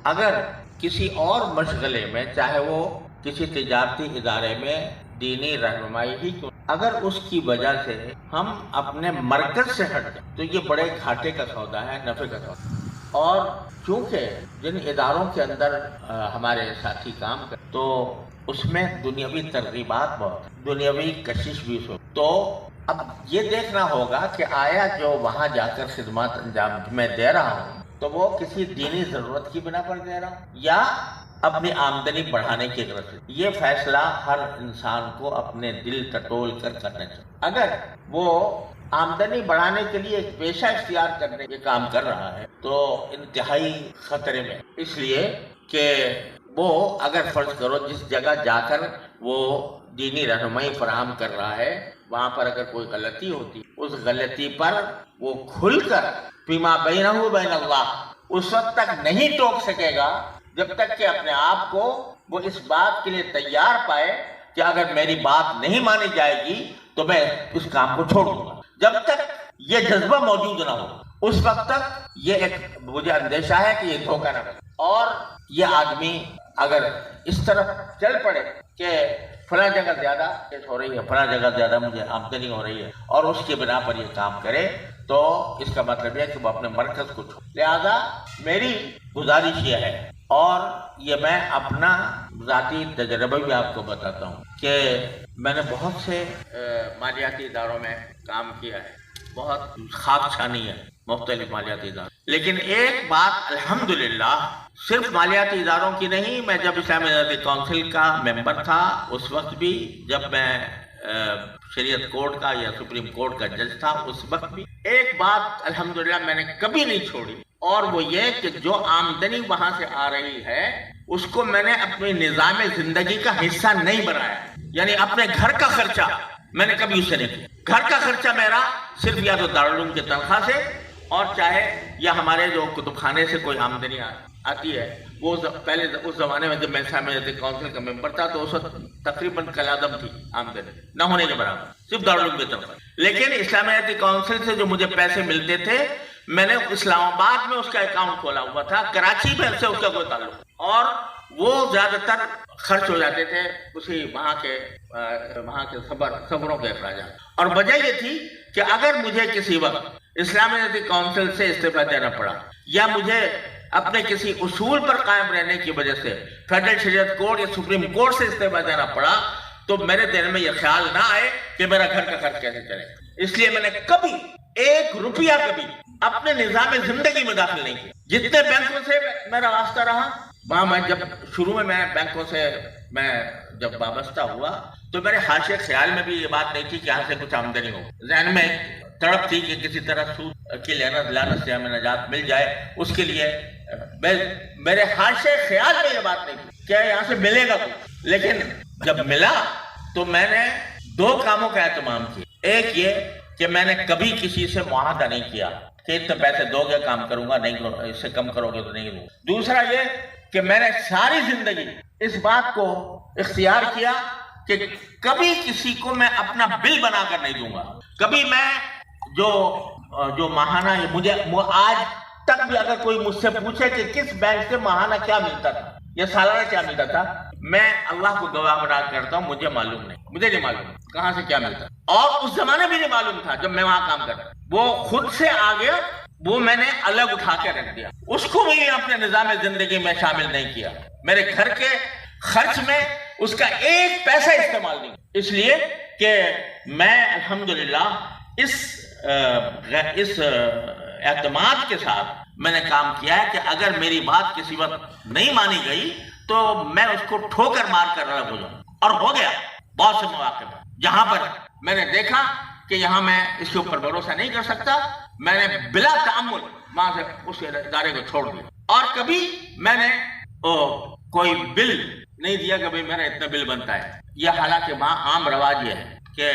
اگر کسی اور مشغلے میں، چاہے وہ کسی تجارتی ادارے میں دینی رہنمائی ہی کیوں، اگر اس کی وجہ سے ہم اپنے مرکز سے ہٹ جائیں تو یہ بڑے گھاٹے کا سودا ہے، نفع کا سودا ہے۔ اور چونکہ جن اداروں کے اندر ہمارے ساتھی کام کرتے تو اس میں دنیاوی ترغیبات بہت، دنیاوی کشش بھی ہو، تو اب یہ دیکھنا ہوگا کہ آیا جو وہاں جا کر خدمات انجام میں دے رہا ہوں تو وہ کسی دینی ضرورت کی بنا پر دے رہا ہوں یا اپنی آمدنی بڑھانے کی غرض سے۔ یہ فیصلہ ہر انسان کو اپنے دل ٹٹول کر کرنا چاہیے۔ اگر وہ آمدنی بڑھانے کے لیے ایک پیشہ اختیار کرنے کے کام کر رہا ہے تو انتہائی خطرے میں، اس لیے کہ وہ اگر فرض کرو جس جگہ جا کر وہ دینی رہنمائی فراہم کر رہا ہے وہاں پر اگر کوئی غلطی ہوتی، اس غلطی پر وہ کھل کر فیما بینہ و بین اللہ اس وقت تک نہیں ٹوک سکے گا جب تک کہ اپنے آپ کو وہ اس بات کے لیے تیار پائے کہ اگر میری بات نہیں مانی جائے گی تو میں اس کام کو چھوڑ دوں گا۔ جب تک یہ جذبہ موجود نہ ہو اس وقت تک یہ ایک مجھے اندیشہ ہے کہ یہ دھوکہ نہ بنے، اور یہ آدمی اگر اس طرف چل پڑے کہ فلاں جگہ زیادہ ہو رہی ہے، فلاں جگہ زیادہ مجھے آمدنی ہو رہی ہے، اور اس کے بنا پر یہ کام کرے تو اس کا مطلب یہ کہ وہ اپنے مرکز کو چھوڑ۔ لہذا میری گزارش یہ ہے، اور یہ میں اپنا ذاتی تجربہ بھی آپ کو بتاتا ہوں کہ میں نے بہت سے مالیاتی اداروں میں کام کیا ہے، بہت خاک چھانی ہے مختلف مالیاتی اداروں، لیکن ایک بات الحمدللہ صرف مالیاتی اداروں کی نہیں، میں جب اسلامی ادارتی کونسل کا ممبر تھا اس وقت بھی، جب میں شریعت کورٹ کا یا سپریم کورٹ کا جج تھا اس وقت بھی، ایک بات الحمدللہ میں نے کبھی نہیں چھوڑی، اور وہ یہ کہ جو آمدنی وہاں سے آ رہی ہے اس کو میں نے اپنے نظام زندگی کا حصہ نہیں بنایا، یعنی اپنے گھر کا خرچہ میں نے کبھی اس سے نہیں کیا۔ گھر کا خرچہ میرا صرف یا تو دارالعلوم کی تنخواہ سے، اور چاہے یا ہمارے جو کتب خانے سے کوئی آمدنی آتی ہے، وہ پہلے اس زمانے میں جب میں اسلامی ادارتی کونسل کا ممبر تھا تو اس وقت تقریباً کالعدم تھی آمدنی، نہ ہونے کے برابر، صرف دارالعلوم کی تنخواہ۔ لیکن اسلامی ادارتی کونسل سے جو مجھے پیسے ملتے تھے میں نے اسلام آباد میں اس کا اکاؤنٹ کھولا ہوا تھا، کراچی میں سے اس کا کوئی تعلق، اور وہ زیادہ تر خرچ ہو جاتے تھے اسی وہاں کے صبروں کے اخراجات۔ اور وجہ یہ تھی کہ اگر مجھے کسی وقت اسلامی ادارتی کونسل سے استعفیٰ دینا پڑا یا مجھے اپنے کسی اصول پر قائم رہنے کی وجہ سے فیڈرل شریعت کورٹ یا سپریم کورٹ سے استعفیٰ دینا پڑا تو میرے دل میں یہ خیال نہ آئے کہ میرا گھر کا خرچ کیسے چلے۔ اس لیے میں نے کبھی ایک روپیہ کبھی اپنے نظام زندگی میں داخل نہیں کیا۔ جتنے بینکوں سے میرا واسطہ رہا وہاں میں جب شروع میں بینکوں سے میں جب وابستہ ہوا تو میرے حاشیے خیال میں بھی یہ بات نہیں تھی کہ یہاں سے کچھ آمدنی ہو، ذہن میں تڑپ تھی کہ کسی طرح سود کی لعنت سے ہمیں نجات مل جائے، اس کے لیے میرے حاشیے خیال میں یہ بات نہیں تھی کہ یہاں سے ملے گا کچھ۔ لیکن جب ملا تو میں نے دو کاموں کا اہتمام کیا، ایک یہ کہ میں نے کبھی کسی سے معاہدہ نہیں کیا کہ اتنے پیسے دو گے کام کروں گا، نہیں اس سے کم کرو گے تو نہیں دوں۔ دوسرا یہ کہ میں نے ساری زندگی اس بات کو اختیار کیا کہ کبھی کسی کو میں اپنا بل بنا کر نہیں دوں گا، کبھی میں جو ماہانہ مجھے آج تک بھی اگر کوئی مجھ سے پوچھے کہ کس بینک سے ماہانہ کیا ملتا تھا یا سالانہ کیا ملتا تھا، میں اللہ کو گواہ بنا کرتا ہوں مجھے معلوم نہیں، مجھے نہیں معلوم کہاں سے کیا ملتا، اور اس زمانے بھی نہیں معلوم تھا جب میں وہاں کام کرتا، وہ خود سے آ گیا، وہ میں نے الگ اٹھا کے رکھ دیا، اس کو بھی اپنے نظام زندگی میں شامل نہیں کیا، میرے گھر کے خرچ میں اس کا ایک پیسہ استعمال نہیں، اس لیے کہ میں الحمدللہ اس اعتماد کے ساتھ میں نے کام کیا ہے کہ اگر میری بات کسی وقت نہیں مانی گئی تو میں اس کو ٹھوکر مار کر رہا ہوں، اور ہو گیا بہت سے مواقع پر جہاں پر میں نے دیکھا کہ یہاں میں اس کے اوپر بھروسہ نہیں کر سکتا، میں نے بلا تعمل وہاں سے اس ادارے کو چھوڑ دیا، اور کبھی میں نے کوئی بل نہیں دیا کہ بھئی میرا اتنا بل بنتا ہے، یہ حالانکہ وہاں عام رواج یہ ہے کہ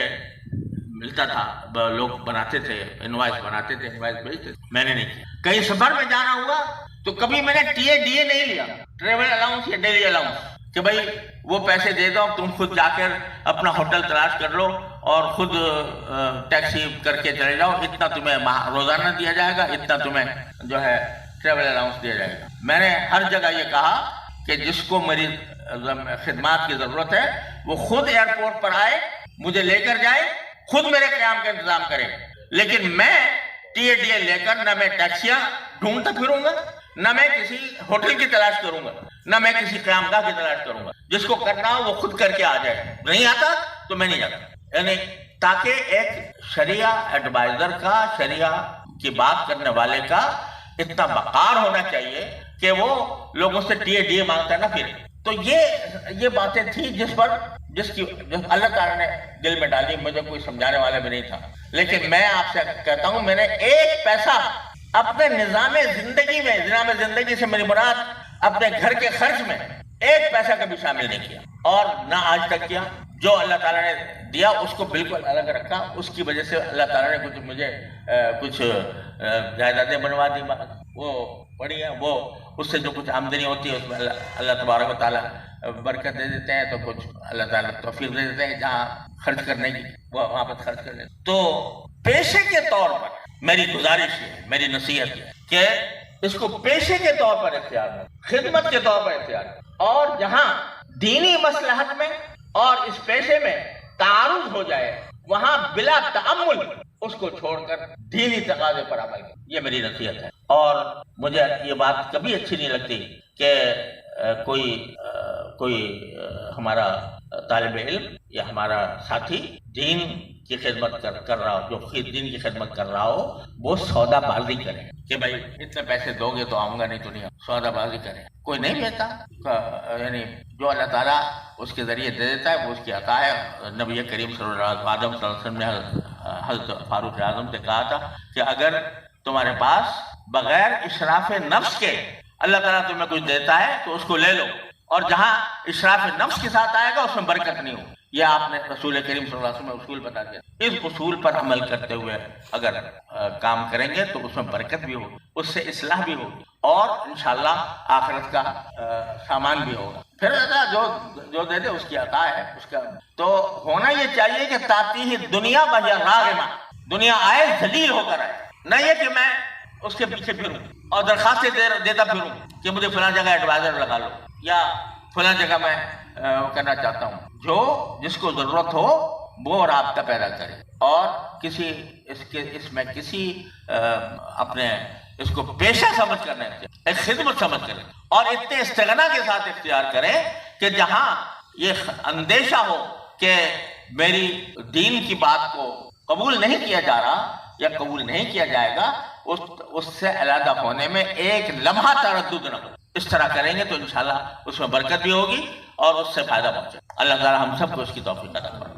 ملتا تھا، لوگ بناتے تھے انوائس بناتے تھے، انوائس بھیجتے تھے، میں نے نہیں کیا۔ کہیں سفر میں جانا ہوا تو کبھی میں نے ٹی اے نہیں لیا، ٹریول الاؤنس یا ڈیلی الاؤنس، کہ بھئی وہ پیسے دے دو تم خود جا کر اپنا ہوٹل تلاش کر لو اور خود ٹیکسی کر کے چلے جاؤ، اتنا تمہیں روزانہ دیا جائے گا، اتنا تمہیں جو ہے ٹریول الاؤنس دیا جائے گا. میں نے ہر جگہ یہ کہا کہ جس کو میری خدمات کی ضرورت ہے وہ خود ایئرپورٹ پر آئے, مجھے لے کر جائے, خود میرے قیام کا انتظام کرے. لیکن میں TADA لے کر نہ میں ٹیکسیاں ڈھونڈتا پھروں گا, نہ میں کسی ہوٹل کی تلاش کروں گا, نہ میں کسی قیام گاہ کی تلاش کروں گا. جس کو کرنا ہو وہ خود کر کے آ جائے. نہیں آتا تو میں نہیں جاتا. یعنی تاکہ ایک شریعہ ایڈوائزر کا, شریعہ کی بات کرنے والے کا اتنا وقار ہونا چاہیے کہ وہ لوگوں سے TADA مانگتا نہ پھرے. تو یہ باتیں تھی جس کی اللہ تعالیٰ نے دل میں ڈالی. مجھے کوئی سمجھانے والا بھی نہیں تھا. لیکن میں آپ سے کہتا ہوں, میں نے ایک پیسہ اپنے نظام زندگی میں, نظام زندگی سے میری مراد اپنے گھر کے خرچ میں ایک پیسہ کبھی شامل نہیں کیا, اور نہ آج تک کیا. جو اللہ تعالیٰ نے دیا اس کو بالکل الگ رکھا. اس کی وجہ سے اللہ تعالیٰ نے مجھے کچھ جائیدادیں بنوا دی, وہ بڑی ہیں. وہ اس سے جو کچھ آمدنی ہوتی ہے اس میں اللہ تبارک و تعالیٰ برکت دے دیتے ہیں, تو کچھ اللہ تعالیٰ توفیق دے دیتے ہیں جہاں خرچ کرنے کی وہ وہاں پر خرچ کر دیتے. تو پیشے کے طور پر میری گزارش ہے, میری نصیحت ہے کہ اس کو پیشے کے طور پر اختیار ہے, خدمت کے طور پر اختیار ہے. اور جہاں دینی مصلحت میں اور اس پیشے میں تعارض ہو جائے وہاں بلا تأمل اس کو چھوڑ کر دینی تقاضے پر عمل کریں. یہ میری نصیحت ہے. اور مجھے یہ بات کبھی اچھی نہیں لگتی کہ کوئی ہمارا طالب علم یا ہمارا ساتھی دین کی خدمت کر رہا ہو, جو دین کی خدمت کر رہا ہو, وہ سودا بازی کرے کہ بھائی اتنے پیسے دو گے تو آؤں گا, نہیں تو نہیں. سودا بازی کرے, کوئی نہیں دیتا. یعنی جو اللہ تعالیٰ اس کے ذریعے دے دیتا ہے وہ اس کی عطا ہے. نبی کریم صلی اللہ علیہ وسلم نے حضرت فاروق اعظم سے کہا تھا کہ اگر تمہارے پاس بغیر اشراف نفس کے اللہ تعالیٰ تمہیں کچھ دیتا ہے تو اس کو لے لو, اور جہاں اشراف نفس کے ساتھ آئے گا اس میں برکت نہیں ہوگی. یہ آپ نے رسول کریم صلی اللہ علیہ وسلم نے اصول بتا دیا. اس اصول پر عمل کرتے ہوئے اگر کام کریں گے تو اس میں برکت بھی ہوگی, اس سے اصلاح بھی ہوگی, اور انشاءاللہ آخرت کا سامان بھی ہوگا. پھر جو دے دے اس کی عطا ہے اس کا. تو ہونا یہ چاہیے کہ تاتی ہی دنیا بہیا راغمہ, دنیا آئے ذلیل ہو کر آئے, نہ یہ کہ میں اس کے پیچھے پھروں اور درخواستیں دیتا پھروں کہ مجھے فلاں جگہ ایڈوائزر لگا لو یا فلاں جگہ میں کرنا چاہتا ہوں. جو جس کو ضرورت ہو وہ رابطہ پیدا کرے, اور اس میں کسی اپنے اس کو پیشہ سمجھ کرنے ایک خدمت سمجھ کرے, اور اتنے استغنا کے ساتھ اختیار کرے کہ جہاں یہ اندیشہ ہو کہ میری دین کی بات کو قبول نہیں کیا جا رہا یا قبول نہیں کیا جائے گا, اس سے علیحدہ ہونے میں ایک لمحہ تردد نہ ہو. اس طرح کریں گے تو انشاءاللہ اس میں برکت بھی ہوگی اور اس سے فائدہ پہنچے. اللہ تعالی ہم سب کو اس کی توفیق عطا فرمائے.